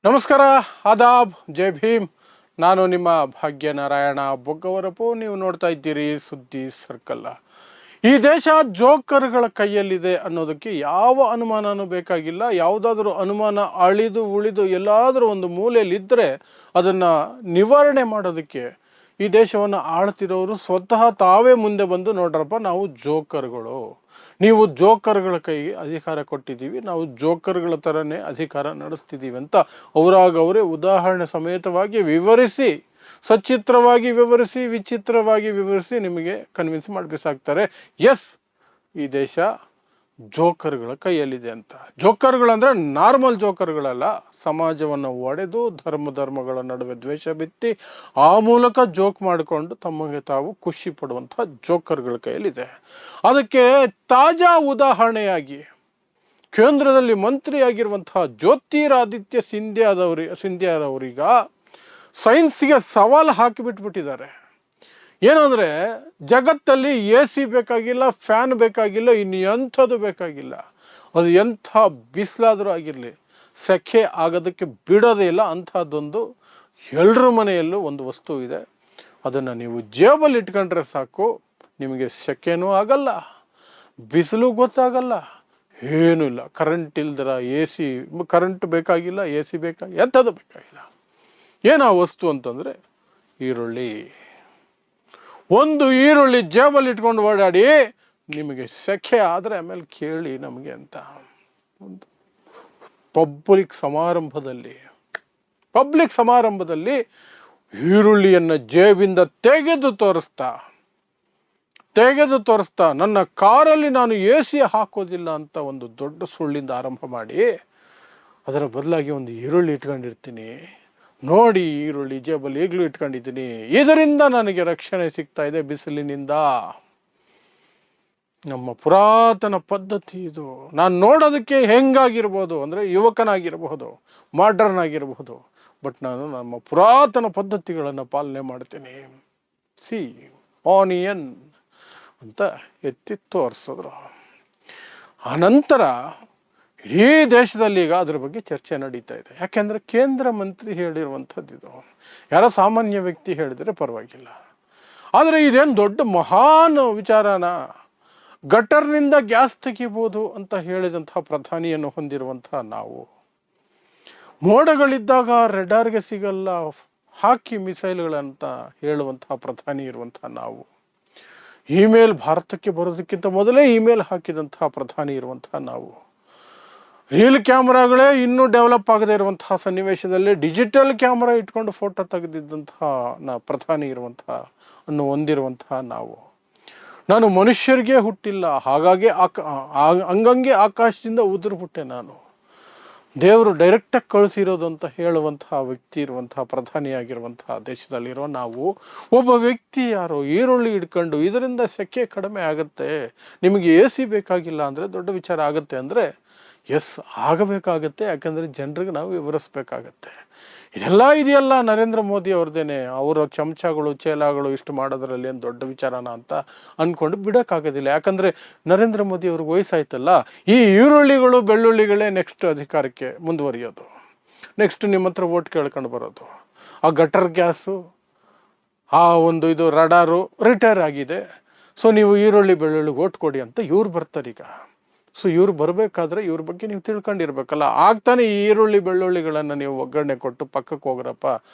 ನಮಸ್ಕಾರ, ಆದಾಬ್, ಜೈ ಭೀಮ್. ನಾನು ನಿಮ್ಮ ಭಾಗ್ಯನಾರಾಯಣ ಬೊಗ್ಗವರಪು. ನೀವು ನೋಡ್ತಾ ಇದ್ದೀರಿ ಸುದ್ದಿ ಸರ್ಕಲ್. ಈ ದೇಶ ಜೋಕರ್ಗಳ ಕೈಯಲ್ಲಿದೆ ಅನ್ನೋದಕ್ಕೆ ಯಾವ ಅನುಮಾನನೂ ಬೇಕಾಗಿಲ್ಲ. ಯಾವುದಾದ್ರೂ ಅನುಮಾನ ಅಳಿದು ಉಳಿದು ಎಲ್ಲಾದರೂ ಒಂದು ಮೂಲೆಯಲ್ಲಿದ್ದರೆ ಅದನ್ನು ನಿವಾರಣೆ ಮಾಡೋದಕ್ಕೆ ಈ ದೇಶವನ್ನು ಆಳ್ತಿರೋರು ಸ್ವತಃ ತಾವೇ ಮುಂದೆ ಬಂದು, ನೋಡ್ರಪ್ಪ ನಾವು ಜೋಕರ್ಗಳು, ನೀವು ಜೋಕರ್ಗಳ ಕೈಗೆ ಅಧಿಕಾರ ಕೊಟ್ಟಿದ್ದೀವಿ, ನಾವು ಜೋಕರ್ಗಳ ಥರನೇ ಅಧಿಕಾರ ನಡೆಸ್ತಿದ್ದೀವಿ ಅಂತ ಅವರೇ ಉದಾಹರಣೆ ಸಮೇತವಾಗಿ ವಿವರಿಸಿ, ಸಚಿತ್ರವಾಗಿ ವಿವರಿಸಿ, ವಿಚಿತ್ರವಾಗಿ ವಿವರಿಸಿ ನಿಮಗೆ ಕನ್ವಿನ್ಸ್ ಮಾಡಿಸಾಕ್ತಾರೆ. ಎಸ್, ಈ ದೇಶ ಜೋಕರ್ಗಳ ಕೈಯಲ್ಲಿದೆ ಅಂತ. ಜೋಕರ್ಗಳಂದ್ರೆ ನಾರ್ಮಲ್ ಜೋಕರ್ಗಳಲ್ಲ, ಸಮಾಜವನ್ನು ಒಡೆದು ಧರ್ಮಗಳ ನಡುವೆ ದ್ವೇಷ ಬಿತ್ತಿ ಆ ಮೂಲಕ ಜೋಕ್ ಮಾಡಿಕೊಂಡು ತಮಗೆ ತಾವು ಖುಷಿ ಪಡುವಂತಹ ಜೋಕರ್ಗಳ ಕೈಯಲ್ಲಿದೆ. ಅದಕ್ಕೆ ತಾಜಾ ಉದಾಹರಣೆಯಾಗಿ ಕೇಂದ್ರದಲ್ಲಿ ಮಂತ್ರಿಯಾಗಿರುವಂತಹ ಜ್ಯೋತಿರಾದಿತ್ಯ ಸಿಂಧ್ಯಾರವರೀಗ ಸೈನ್ಸ್ಗೆ ಸವಾಲು ಹಾಕಿಬಿಟ್ಬಿಟ್ಟಿದ್ದಾರೆ. ಏನಂದ್ರೆ ಜಗತ್ತಲ್ಲಿ AC ಬೇಕಾಗಿಲ್ಲ, ಫ್ಯಾನ್ ಬೇಕಾಗಿಲ್ಲ, ಇನ್ನು ಎಂಥದ್ದು ಬೇಕಾಗಿಲ್ಲ. ಅದು ಎಂಥ ಬಿಸಿಲಾದರೂ ಆಗಿರಲಿ, ಸೆಖೆ ಆಗೋದಕ್ಕೆ ಬಿಡೋದೇ ಇಲ್ಲ. ಅಂಥದ್ದೊಂದು ಎಲ್ಲರ ಮನೆಯಲ್ಲೂ ಒಂದು ವಸ್ತು ಇದೆ. ಅದನ್ನು ನೀವು ಜೇಬಲ್ಲಿ ಇಟ್ಕೊಂಡ್ರೆ ಸಾಕು, ನಿಮಗೆ ಸೆಖೆನೂ ಆಗಲ್ಲ, ಬಿಸಿಲು ಗೊತ್ತಾಗಲ್ಲ, ಏನೂ ಇಲ್ಲ. ಕರೆಂಟ್ ಇಲ್ದಿರ AC, ಕರೆಂಟ್ ಬೇಕಾಗಿಲ್ಲ, AC ಬೇಕಾಗಿಲ್ಲ, ಎಂಥದ್ದು ಬೇಕಾಗಿಲ್ಲ. ಏನು ಆ ವಸ್ತು ಅಂತಂದರೆ ಈರುಳ್ಳಿ. ಒಂದು ಈರುಳ್ಳಿ ಜೇಬಲ್ಲಿ ಇಟ್ಕೊಂಡು ಓಡಾಡಿ, ನಿಮಗೆ ಸೆಖೆ ಆದರೆ ಆಮೇಲೆ ಕೇಳಿ ನಮಗೆ ಅಂತ. ಒಂದು ಪಬ್ಲಿಕ್ ಸಮಾರಂಭದಲ್ಲಿ ಈರುಳ್ಳಿಯನ್ನು ಜೇಬಿಂದ ತೆಗೆದು ತೋರಿಸ್ತಾ ನನ್ನ ಕಾರಲ್ಲಿ ನಾನು AC ಹಾಕೋದಿಲ್ಲ ಅಂತ ಒಂದು ದೊಡ್ಡ ಸುಳ್ಳಿಂದ ಆರಂಭ ಮಾಡಿ, ಅದರ ಬದಲಾಗಿ ಒಂದು ಈರುಳ್ಳಿ ಇಟ್ಕೊಂಡಿರ್ತೀನಿ ನೋಡಿ, ಈರುಳ್ಳಿ ಜೇಬಲ್ಲಿ ಈಗಲೂ ಇಟ್ಕೊಂಡಿದ್ದೀನಿ, ಇದರಿಂದ ನನಗೆ ರಕ್ಷಣೆ ಸಿಗ್ತಾ ಇದೆ ಬಿಸಿಲಿನಿಂದ. ನಮ್ಮ ಪುರಾತನ ಪದ್ಧತಿ ಇದು. ನಾನು ನೋಡೋದಕ್ಕೆ ಹೆಂಗಾಗಿರ್ಬೋದು ಅಂದರೆ ಯುವಕನಾಗಿರಬಹುದು, ಮಾಡರ್ನ್ ಆಗಿರಬಹುದು, ಬಟ್ ನಾನು ನಮ್ಮ ಪುರಾತನ ಪದ್ಧತಿಗಳನ್ನು ಪಾಲನೆ ಮಾಡ್ತೀನಿ. ಆನಿಯನ್ ಅಂತ ಎತ್ತಿ ತೋರಿಸಿದ್ರು. ಆನಂತರ ಇಡೀ ದೇಶದಲ್ಲಿ ಈಗ ಅದ್ರ ಬಗ್ಗೆ ಚರ್ಚೆ ನಡೀತಾ ಇದೆ. ಯಾಕೆಂದ್ರೆ ಕೇಂದ್ರ ಮಂತ್ರಿ ಹೇಳಿರುವಂಥದ್ದು ಇದು. ಯಾರೋ ಸಾಮಾನ್ಯ ವ್ಯಕ್ತಿ ಹೇಳಿದರೆ ಪರವಾಗಿಲ್ಲ, ಆದರೆ ಇದೇನು ದೊಡ್ಡ ಮಹಾನ್ ವಿಚಾರನ? ಗಟರ್ನಿಂದ ಗ್ಯಾಸ್ ತೆಗಿಬೋದು ಅಂತ ಹೇಳಿದಂತಹ ಪ್ರಧಾನಿಯನ್ನು ಹೊಂದಿರುವಂತಹ ನಾವು, ಮೋಡಗಳಿದ್ದಾಗ ರೆಡಾರ್ಗೆ ಸಿಗಲ್ಲ, ಹಾಕಿ ಮಿಸೈಲ್ಗಳಂತ ಹೇಳುವಂತಹ ಪ್ರಧಾನಿ ಇರುವಂತಹ ನಾವು, ಇಮೇಲ್ ಭಾರತಕ್ಕೆ ಬರೋದಕ್ಕಿಂತ ಮೊದಲೇ ಇಮೇಲ್ ಹಾಕಿದಂತಹ ಪ್ರಧಾನಿ ಇರುವಂತಹ ನಾವು, ರೀಲ್ ಕ್ಯಾಮ್ರಾಗಳೇ ಇನ್ನೂ ಡೆವಲಪ್ ಆಗದೆ ಇರುವಂತಹ ಸನ್ನಿವೇಶದಲ್ಲಿ ಡಿಜಿಟಲ್ ಕ್ಯಾಮ್ರಾ ಇಟ್ಕೊಂಡು ಫೋಟೋ ತೆಗೆದಿದ್ದಂತಹ ಪ್ರಧಾನಿ ಇರುವಂತಹ ಅನ್ನು ಹೊಂದಿರುವಂತಹ ನಾವು, ನಾನು ಮನುಷ್ಯರಿಗೆ ಹುಟ್ಟಿಲ್ಲ, ಹಾಗಾಗಿ ಹಂಗಂಗೆ ಆಕಾಶದಿಂದ ಉದುರ್ಬಿಟ್ಟೆ, ನಾನು ದೇವರು ಡೈರೆಕ್ಟಾಗಿ ಕಳಿಸಿರೋದು ಅಂತ ಹೇಳುವಂತಹ ವ್ಯಕ್ತಿ ಇರುವಂತಹ ಪ್ರಧಾನಿಯಾಗಿರುವಂತಹ ದೇಶದಲ್ಲಿರೋ ನಾವು, ಒಬ್ಬ ವ್ಯಕ್ತಿ ಯಾರೋ ಈರುಳ್ಳಿ ಹಿಡ್ಕೊಂಡು ಇದರಿಂದ ಸೆಕೆ ಕಡಿಮೆ ಆಗುತ್ತೆ, ನಿಮಗೆ AC ಬೇಕಾಗಿಲ್ಲ ಅಂದರೆ ದೊಡ್ಡ ವಿಚಾರ ಆಗುತ್ತೆ ಅಂದರೆ, ಎಸ್ ಆಗಬೇಕಾಗತ್ತೆ. ಯಾಕಂದರೆ ಜನರಿಗೆ ನಾವು ವಿವರಿಸ್ಬೇಕಾಗತ್ತೆ. ಇದೆಲ್ಲ ಇದೆಯಲ್ಲ ನರೇಂದ್ರ ಮೋದಿ ಅವ್ರದ್ದೇನೆ, ಅವರ ಚಮಚಗಳು ಚೇಲಾಗಳು ಇಷ್ಟು ಮಾಡೋದ್ರಲ್ಲಿ ಏನು ದೊಡ್ಡ ವಿಚಾರನ ಅಂತ ಅಂದ್ಕೊಂಡು ಬಿಡೋಕ್ಕಾಗೋದಿಲ್ಲ. ಯಾಕಂದರೆ ನರೇಂದ್ರ ಮೋದಿ ಅವ್ರಿಗೆ ವಯಸ್ಸಾಯ್ತಲ್ಲ, ಈ ಈರುಳ್ಳಿಗಳು ಬೆಳ್ಳುಳ್ಳಿಗಳೇ ನೆಕ್ಸ್ಟ್ ಅಧಿಕಾರಕ್ಕೆ ಮುಂದುವರಿಯೋದು, ನೆಕ್ಸ್ಟ್ ನಿಮ್ಮ ಹತ್ರ ಓಟ್ ಕೇಳ್ಕೊಂಡು ಬರೋದು. ಆ ಗಟರ್ ಗ್ಯಾಸು, ಆ ಒಂದು ಇದು ರಡಾರು ರಿಟೈರ್ ಆಗಿದೆ, ಸೊ ನೀವು ಈರುಳ್ಳಿ ಬೆಳ್ಳುಳ್ಳಿಗೆ ಓಟ್ ಕೊಡಿ ಅಂತ ಇವ್ರು ಬರ್ತಾರೀಗ. ಸೊ ಇವ್ರು ಬರಬೇಕಾದ್ರೆ ಇವ್ರ ಬಗ್ಗೆ ನೀವು ತಿಳ್ಕೊಂಡಿರ್ಬೇಕಲ್ಲ. ಆಗ್ತಾನೆ ಈ ಈರುಳ್ಳಿ ಬೆಳ್ಳುಳ್ಳಿಗಳನ್ನು ನೀವು ಒಗ್ಗರಣೆ ಕೊಟ್ಟು ಪಕ್ಕಕ್ಕೆ ಹೋಗ್ರಪ್ಪ,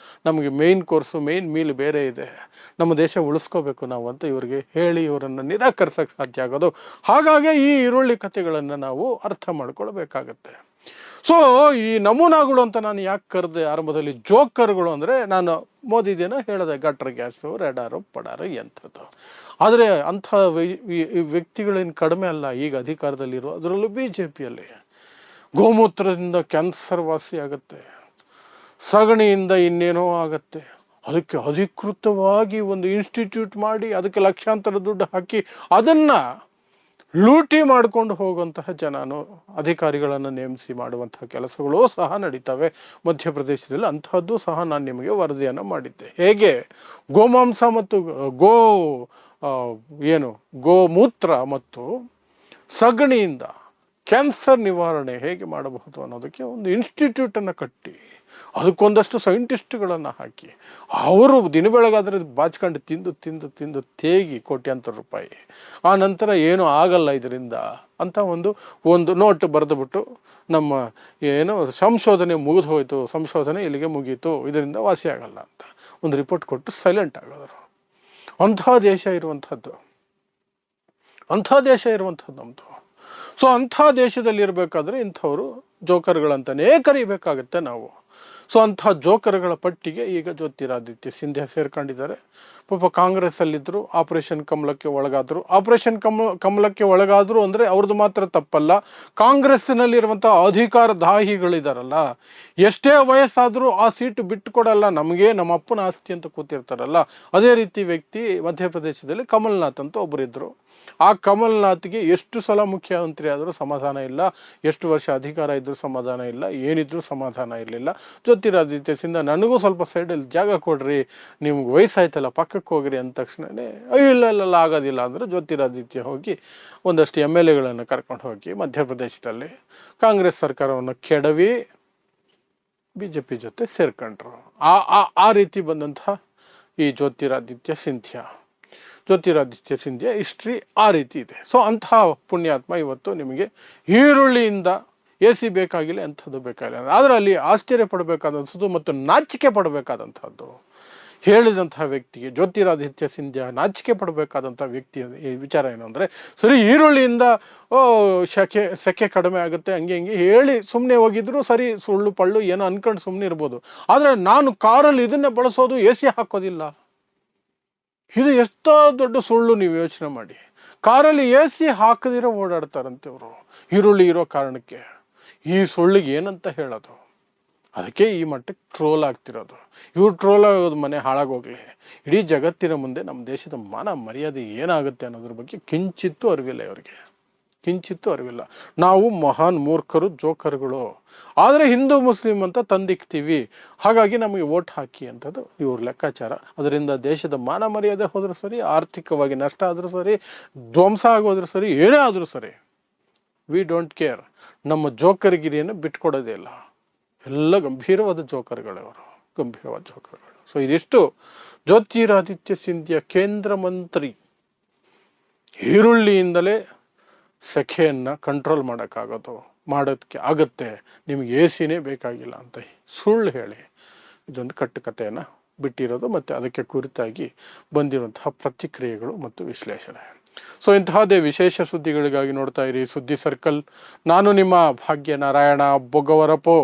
ನಮಗೆ ಮೇನ್ ಕೋರ್ಸು ಮೇನ್ ಮೀಲ್ ಬೇರೆ ಇದೆ, ನಮ್ಮ ದೇಶ ಉಳಿಸ್ಕೋಬೇಕು ನಾವು ಅಂತ ಇವ್ರಿಗೆ ಹೇಳಿ ಇವರನ್ನು ನಿರಾಕರಿಸೋಕ್ಕೆ ಸಾಧ್ಯ ಆಗೋದು. ಹಾಗಾಗಿ ಈ ಈರುಳ್ಳಿ ಕಥೆಗಳನ್ನು ನಾವು ಅರ್ಥ ಮಾಡ್ಕೊಳ್ಬೇಕಾಗತ್ತೆ. ಸೊ ಈ ನಮೂನಾಗಳು ಅಂತ ನಾನು ಯಾಕೆ ಕರೆದೆ ಆರಂಭದಲ್ಲಿ ಜೋಕರ್ಗಳು ಅಂದರೆ, ನಾನು ಮೋದಿದೇನ ಹೇಳಿದೆ, ಗಟ್ರ್ ಗ್ಯಾಸು, ರೆಡಾರು, ಪಡಾರು ಎಂಥದ್ದು. ಆದರೆ ಅಂಥ ವ್ಯಕ್ತಿಗಳೇನು ಕಡಿಮೆ ಅಲ್ಲ ಈಗ ಅಧಿಕಾರದಲ್ಲಿರೋ, ಅದರಲ್ಲೂ BJPಯಲ್ಲಿ. ಗೋಮೂತ್ರದಿಂದ ಕ್ಯಾನ್ಸರ್ ವಾಸಿ ಆಗುತ್ತೆ, ಸಗಣಿಯಿಂದ ಇನ್ನೇನೋ ಆಗತ್ತೆ, ಅದಕ್ಕೆ ಅಧಿಕೃತವಾಗಿ ಒಂದು ಇನ್ಸ್ಟಿಟ್ಯೂಟ್ ಮಾಡಿ ಅದಕ್ಕೆ ಲಕ್ಷಾಂತರ ದುಡ್ಡು ಹಾಕಿ ಅದನ್ನು ಲೂಟಿ ಮಾಡಿಕೊಂಡು ಹೋಗುವಂತಹ ಅಧಿಕಾರಿಗಳನ್ನು ನೇಮಿಸಿ ಮಾಡುವಂತಹ ಕೆಲಸಗಳು ಸಹ ನಡೀತವೆ ಮಧ್ಯಪ್ರದೇಶದಲ್ಲಿ. ಅಂತಹದ್ದು ಸಹ ನಾನು ನಿಮಗೆ ವರದಿಯನ್ನು ಮಾಡಿದ್ದೆ. ಹೇಗೆ ಗೋಮಾಂಸ ಮತ್ತು ಗೋಮೂತ್ರ ಮತ್ತು ಸಗಣಿಯಿಂದ ಕ್ಯಾನ್ಸರ್ ನಿವಾರಣೆ ಹೇಗೆ ಮಾಡಬಹುದು ಅನ್ನೋದಕ್ಕೆ ಒಂದು ಇನ್ಸ್ಟಿಟ್ಯೂಟನ್ನು ಕಟ್ಟಿ ಅದಕ್ಕೊಂದಷ್ಟು ಸೈಂಟಿಸ್ಟ್ಗಳನ್ನು ಹಾಕಿ ಅವರು ದಿನ ಬೆಳಗಾದರೆ ಬಾಚ್ಕೊಂಡು ತಿಂದು ತಿಂದು ತಿಂದು ತೇಗಿ ಕೋಟ್ಯಾಂತರ ರೂಪಾಯಿ, ಆ ನಂತರ ಏನೂ ಆಗಲ್ಲ ಇದರಿಂದ ಅಂತ ಒಂದು ನೋಟ್ ಬರೆದುಬಿಟ್ಟು ನಮ್ಮ ಏನು ಸಂಶೋಧನೆ ಮುಗಿದು ಹೋಯಿತು, ಸಂಶೋಧನೆ ಇಲ್ಲಿಗೆ ಮುಗೀತು, ಇದರಿಂದ ವಾಸಿ ಆಗಲ್ಲ ಅಂತ ಒಂದು ರಿಪೋರ್ಟ್ ಕೊಟ್ಟು ಸೈಲೆಂಟ್ ಆಗೋದರು. ಅಂಥ ದೇಶ ಇರುವಂಥದ್ದು ನಮ್ಮದು. ಸೊ ಅಂಥ ದೇಶದಲ್ಲಿ ಇರಬೇಕಾದ್ರೆ ಇಂಥವರು ಜೋಕರ್ಗಳಂತಲೇ ಕರಿಬೇಕಾಗತ್ತೆ ನಾವು. ಸೊ ಅಂಥ ಜೋಕರ್ಗಳ ಪಟ್ಟಿಗೆ ಈಗ ಜ್ಯೋತಿರಾದಿತ್ಯ ಸಿಂಧ್ಯಾ ಸೇರ್ಕೊಂಡಿದ್ದಾರೆ. ಪಾಪ ಕಾಂಗ್ರೆಸ್ಸಲ್ಲಿದ್ದರು, ಆಪರೇಷನ್ ಕಮಲಕ್ಕೆ ಒಳಗಾದರು. ಆಪರೇಷನ್ ಕಮಲಕ್ಕೆ ಒಳಗಾದರು ಅಂದರೆ ಅವ್ರದ್ದು ಮಾತ್ರ ತಪ್ಪಲ್ಲ, ಕಾಂಗ್ರೆಸ್ಸಿನಲ್ಲಿರುವಂಥ ಅಧಿಕಾರದಾಹಿಗಳಿದಾರಲ್ಲ, ಎಷ್ಟೇ ವಯಸ್ಸಾದರೂ ಆ ಸೀಟು ಬಿಟ್ಟು ಕೊಡಲ್ಲ, ನಮಗೆ ನಮ್ಮ ಅಪ್ಪನ ಆಸ್ತಿ ಅಂತ ಕೂತಿರ್ತಾರಲ್ಲ, ಅದೇ ರೀತಿ ವ್ಯಕ್ತಿ ಮಧ್ಯಪ್ರದೇಶದಲ್ಲಿ ಕಮಲ್ನಾಥ್ ಅಂತ ಒಬ್ಬರಿದ್ದರು. ಆ ಕಮಲ್ನಾಥ್ಗೆ ಎಷ್ಟು ಸಲ ಮುಖ್ಯಮಂತ್ರಿ ಆದರೂ ಸಮಾಧಾನ ಇಲ್ಲ, ಎಷ್ಟು ವರ್ಷ ಅಧಿಕಾರ ಇದ್ದರೂ ಸಮಾಧಾನ ಇಲ್ಲ, ಏನಿದ್ರೂ ಸಮಾಧಾನ ಇರಲಿಲ್ಲ. ಜ್ಯೋತಿರಾದಿತ್ಯ ಸಿಂಧ್ಯಾ ನನಗೂ ಸ್ವಲ್ಪ ಸೈಡಲ್ಲಿ ಜಾಗ ಕೊಡ್ರಿ, ನಿಮ್ಗೆ ವಯಸ್ಸಾಯ್ತಲ್ಲ ಪಕ್ಕಕ್ಕೆ ಹೋಗ್ರಿ ಅಂದ ತಕ್ಷಣವೇ ಇಲ್ಲ ಆಗೋದಿಲ್ಲ ಅಂದರೆ ಜ್ಯೋತಿರಾದಿತ್ಯ ಹೋಗಿ ಒಂದಷ್ಟು MLAಗಳನ್ನು ಕರ್ಕೊಂಡು ಹೋಗಿ ಮಧ್ಯಪ್ರದೇಶದಲ್ಲಿ ಕಾಂಗ್ರೆಸ್ ಸರ್ಕಾರವನ್ನು ಕೆಡವಿ BJP ಜೊತೆ ಸೇರ್ಕೊಂಡ್ರು. ಆ ರೀತಿ ಬಂದಂತಹ ಈ ಜ್ಯೋತಿರಾದಿತ್ಯ ಸಿಂಧ್ಯಾ ಹಿಸ್ಟ್ರಿ ಆ ರೀತಿ ಇದೆ. ಸೊ ಅಂತಹ ಪುಣ್ಯಾತ್ಮ ಇವತ್ತು ನಿಮಗೆ ಈರುಳ್ಳಿಯಿಂದ AC ಬೇಕಾಗಿಲ್ಲ, ಎಂಥದ್ದು ಬೇಕಾಗಿಲ್ಲ. ಆದರೆ ಅಲ್ಲಿ ಆಶ್ಚರ್ಯ ಪಡಬೇಕಾದಂಥದ್ದು ಮತ್ತು ನಾಚಿಕೆ ಪಡಬೇಕಾದಂಥದ್ದು ಹೇಳಿದಂತಹ ವ್ಯಕ್ತಿಗೆ, ಜ್ಯೋತಿರಾದಿತ್ಯ ಸಿಂಧ್ಯಾ ನಾಚಿಕೆ ಪಡಬೇಕಾದಂಥ ವ್ಯಕ್ತಿ ಈ ವಿಚಾರ ಏನು ಅಂದರೆ, ಸರಿ ಈರುಳ್ಳಿಯಿಂದ ಸೆಕೆ ಕಡಿಮೆ ಆಗುತ್ತೆ ಹಂಗೆ ಹೇಳಿ ಸುಮ್ಮನೆ ಹೋಗಿದ್ರು ಸರಿ, ಸುಳ್ಳು ಪಳ್ಳು ಏನೋ ಅನ್ಕೊಂಡು ಸುಮ್ಮನೆ ಇರ್ಬೋದು. ಆದರೆ ನಾನು ಕಾರಲ್ಲಿ ಇದನ್ನೇ ಬಳಸೋದು, AC ಹಾಕೋದಿಲ್ಲ, ಇದು ಎಷ್ಟೋ ದೊಡ್ಡ ಸುಳ್ಳು. ನೀವು ಯೋಚನೆ ಮಾಡಿ, ಕಾರಲ್ಲಿ AC ಹಾಕದಿರೋ ಓಡಾಡ್ತಾರಂತೆ ಅವರು ಈರುಳ್ಳಿ ಇರೋ ಕಾರಣಕ್ಕೆ. ಈ ಸುಳ್ಳಿಗೆ ಏನಂತ ಹೇಳೋದು? ಅದಕ್ಕೆ ಈ ಮಟ್ಟಕ್ಕೆ ಟ್ರೋಲ್ ಆಗ್ತಿರೋದು. ಇವ್ರು ಟ್ರೋಲ್ ಆಗೋದು ಮನೆ ಹಾಳಾಗೋಗ್ಲಿ, ಇಡೀ ಜಗತ್ತಿನ ಮುಂದೆ ನಮ್ಮ ದೇಶದ ಮಾನ ಮರ್ಯಾದೆ ಏನಾಗುತ್ತೆ ಅನ್ನೋದ್ರ ಬಗ್ಗೆ ಕಿಂಚಿತ್ತೂ ಅರಿವಿಲ್ಲ ಇವರಿಗೆ, ಕಿಂಚಿತ್ತೂ ಅರಿವಿಲ್ಲ. ನಾವು ಮಹಾನ್ ಮೂರ್ಖರು, ಜೋಕರ್ಗಳು. ಆದರೆ ಹಿಂದೂ ಮುಸ್ಲಿಂ ಅಂತ ತಂದಿಕ್ತೀವಿ, ಹಾಗಾಗಿ ನಮಗೆ ವೋಟ್ ಹಾಕಿ ಅಂತದ್ದು ಇವ್ರ ಲೆಕ್ಕಾಚಾರ. ಅದರಿಂದ ದೇಶದ ಮಾನ ಮರ್ಯಾದೆ ಹೋದ್ರೂ ಸರಿ, ಆರ್ಥಿಕವಾಗಿ ನಷ್ಟ ಆದರೂ ಸರಿ, ಧ್ವಂಸ ಆಗೋದ್ರೂ ಸರಿ, ಏನೇ ಆದರೂ ಸರಿ, ವಿ ಡೋಂಟ್ ಕೇರ್. ನಮ್ಮ ಜೋಕರ್ಗಿರಿಯನ್ನು ಬಿಟ್ಕೊಡೋದೇ ಇಲ್ಲ. ಎಲ್ಲ ಗಂಭೀರವಾದ ಜೋಕರ್ಗಳವರು, ಗಂಭೀರವಾದ ಜೋಕರ್ಗಳು. ಸೊ ಇದಿಷ್ಟು ಜ್ಯೋತಿರಾದಿತ್ಯ ಸಿಂಧ್ಯಾ ಕೇಂದ್ರ ಮಂತ್ರಿ ಈರುಳ್ಳಿಯಿಂದಲೇ ಸೆಖೆಯನ್ನು ಕಂಟ್ರೋಲ್ ಮಾಡೋದಕ್ಕೆ ಆಗುತ್ತೆ, ನಿಮಗೆ AC ಬೇಕಾಗಿಲ್ಲ ಅಂತ ಸುಳ್ಳು ಹೇಳಿ ಇದೊಂದು ಕಟ್ಟುಕತೆಯನ್ನು ಬಿಟ್ಟಿರೋದು ಮತ್ತು ಅದಕ್ಕೆ ಕುರಿತಾಗಿ ಬಂದಿರುವಂತಹ ಪ್ರತಿಕ್ರಿಯೆಗಳು ಮತ್ತು ವಿಶ್ಲೇಷಣೆ. ಸೊ ಇಂತಹದೇ ವಿಶೇಷ ಸುದ್ದಿಗಳಿಗಾಗಿ ನೋಡ್ತಾ ಇರಿ ಸುದ್ದಿ ಸರ್ಕಲ್. ನಾನು ನಿಮ್ಮ ಭಾಗ್ಯ ನಾರಾಯಣ ಬೊಗವರಪೋ.